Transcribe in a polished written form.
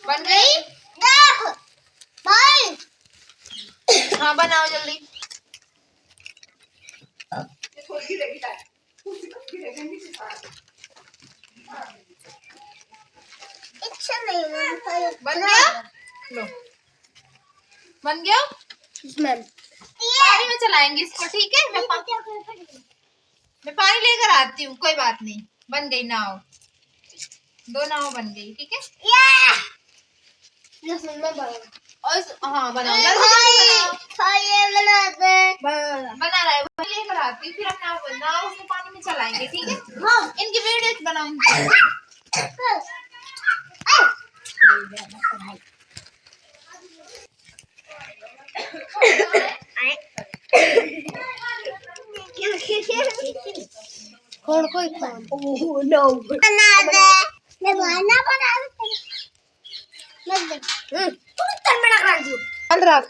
बन गई? हाँ बनाओ जल्दी। बन गया? लो बन गया। पानी में चलाएंगे इसको, ठीक है? मैं पानी लेकर आती हूँ, कोई बात नहीं। बन गई नाव, 2 नाव बन गई, ठीक है? और हाँ बनाओ, बना रहा है वो, लेकर आती हूँ, फिर हम नाव उसमें पानी में चलाएंगे, ठीक है? इनकी वीडियोस बनाऊंगी। कौन कोई ओह नो बना दे बना दे तू तन बना कर दो 15